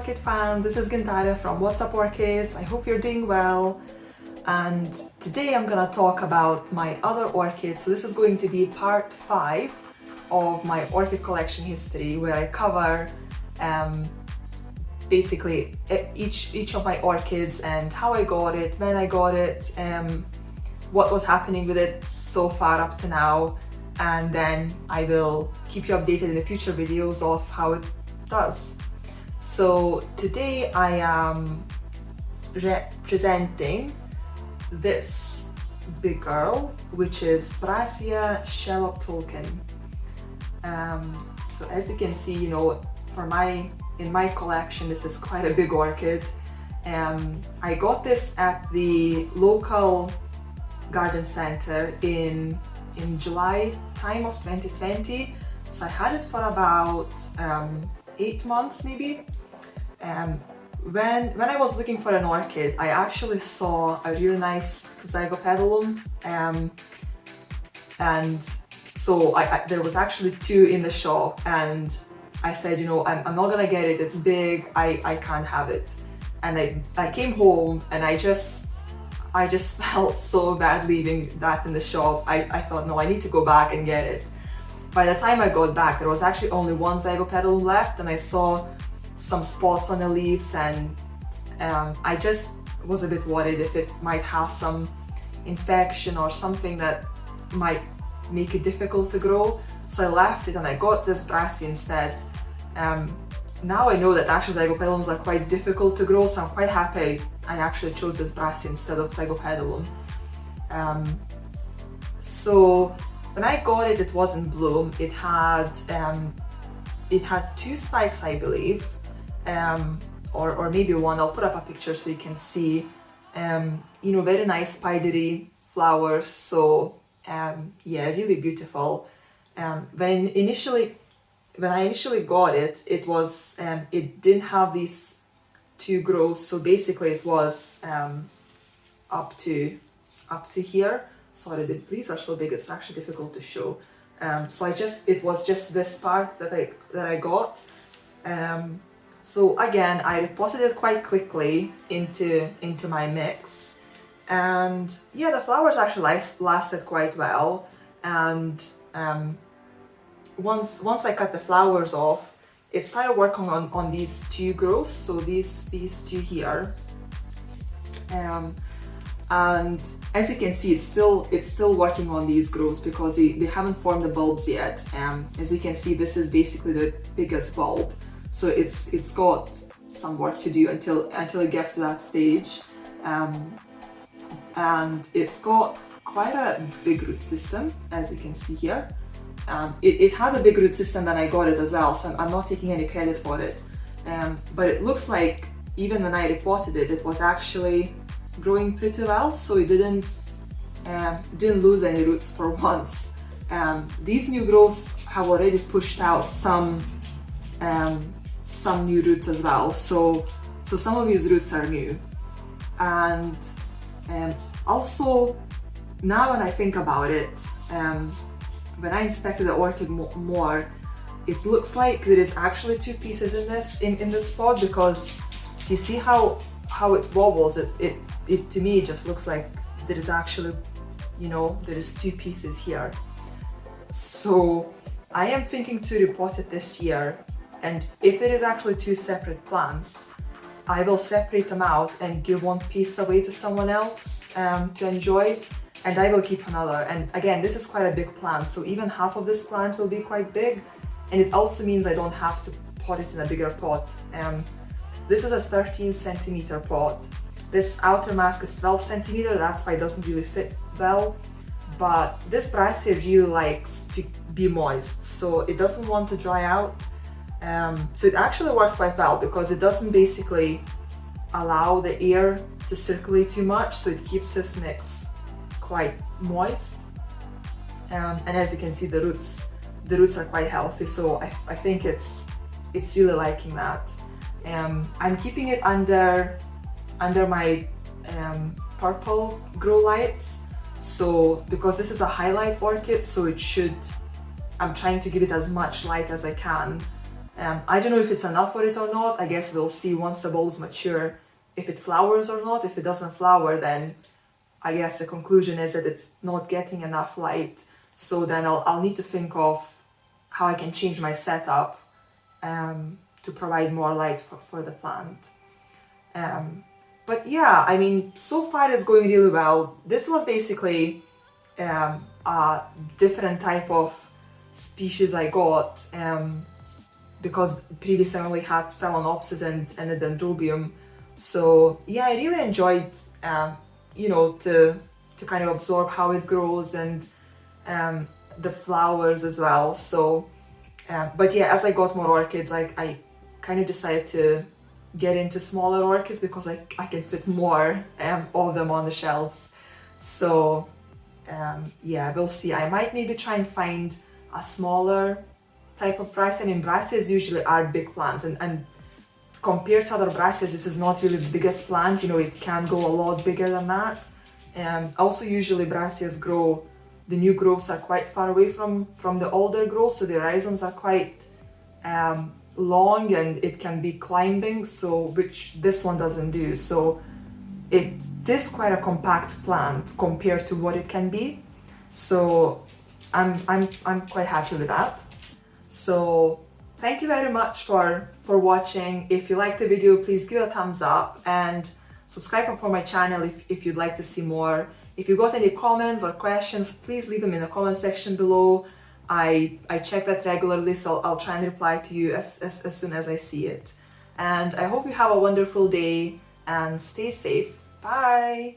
orchid fans, this is Gintara from What's Up Orchids. I hope you're doing well, and today I'm gonna talk about my other orchids. So this is going to be part 5 of my orchid collection history, where I cover basically each of my orchids and how I got it, when I got it, what was happening with it so far up to now, and then I will keep you updated in the future videos of how it does. So today I am representing this big girl, which is Brassia Shelob Tolkien. So as you can see, you know, in my collection, this is quite a big orchid. I got this at the local garden center in July time of 2020. So I had it for about 8 months maybe. When I was looking for an orchid, I actually saw a really nice zygopedalum, and so there was actually 2 in the shop, and I said, you know, I'm not gonna get it, it's big, I can't have it. And I came home and I just felt so bad leaving that in the shop. I thought, no, I need to go back and get it. By the time I got back, there was actually only 1 zygopedalum left, and I saw some spots on the leaves, and I just was a bit worried if it might have some infection or something that might make it difficult to grow. So I left it and I got this Brassia instead. Now I know that actually zygopedalums are quite difficult to grow, so I'm quite happy I actually chose this Brassia instead of zygopedalum. So when I got it, it was in bloom. It had 2 spikes, I believe, or maybe 1. I'll put up a picture so you can see. You know, very nice spidery flowers. So yeah, really beautiful. When I initially got it, it didn't have these 2 growths. So basically, it was up to here. Sorry, the leaves are so big, it's actually difficult to show. So it was just this part that I got. So again, I repotted it quite quickly into my mix, and yeah, the flowers actually lasted quite well. And once I cut the flowers off, it started working on these 2 growths. So these 2 here. And as you can see, it's still working on these growths because they haven't formed the bulbs yet. As you can see, this is basically the biggest bulb, so it's got some work to do until it gets to that stage. And it's got quite a big root system, as you can see here. It had a big root system when I got it as well, so I'm not taking any credit for it. But it looks like even when I repotted it, it was actually growing pretty well, so it didn't lose any roots for once. These new growths have already pushed out some new roots as well, so some of these roots are new. And also, now when I think about it, when I inspected the orchid more, it looks like there is actually 2 pieces in this spot, because do you see how it wobbles? It to me, it just looks like there is actually, you know, there is 2 pieces here. So I am thinking to repot it this year, and if there is actually 2 separate plants, I will separate them out and give 1 piece away to someone else to enjoy, and I will keep another. And again, this is quite a big plant, so even half of this plant will be quite big, and it also means I don't have to pot it in a bigger pot. This is a 13 centimeter pot. This outer mask is 12 centimeter, that's why it doesn't really fit well. But this Brassia really likes to be moist, so it doesn't want to dry out. So it actually works quite well because it doesn't basically allow the air to circulate too much, so it keeps this mix quite moist. And as you can see, the roots are quite healthy, so I think it's really liking that. I'm keeping it under my purple grow lights, so because this is a highlight orchid, so I'm trying to give it as much light as I can I don't know if it's enough for it or not. I guess we'll see once the bulbs mature if it flowers or not. If it doesn't flower, then I guess the conclusion is that it's not getting enough light. So then I'll need to think of how I can change my setup to provide more light for the plant. But yeah, I mean, so far it's going really well. This was basically a different type of species I got because previously I only had Phalaenopsis and a Dendrobium. So yeah, I really enjoyed, you know, to kind of absorb how it grows and the flowers as well. So, but yeah, as I got more orchids, I kind of decided to get into smaller orchids because I can fit more of them on the shelves. So yeah, we'll see. I might maybe try and find a smaller type of Brassia. I mean, Brassias usually are big plants, and compared to other Brassias, this is not really the biggest plant. You know, it can go a lot bigger than that. Also, usually Brassias grow, the new growths are quite far away from the older growths, so the rhizomes are quite long and it can be climbing, so which this one doesn't do. So it is quite a compact plant compared to what it can be. So I'm quite happy with that. So thank you very much for watching. If you liked the video, please give it a thumbs up and subscribe for my channel if you'd like to see more. If you got any comments or questions, please leave them in the comment section below. I check that regularly, so I'll try and reply to you as soon as I see it. And I hope you have a wonderful day and stay safe. Bye!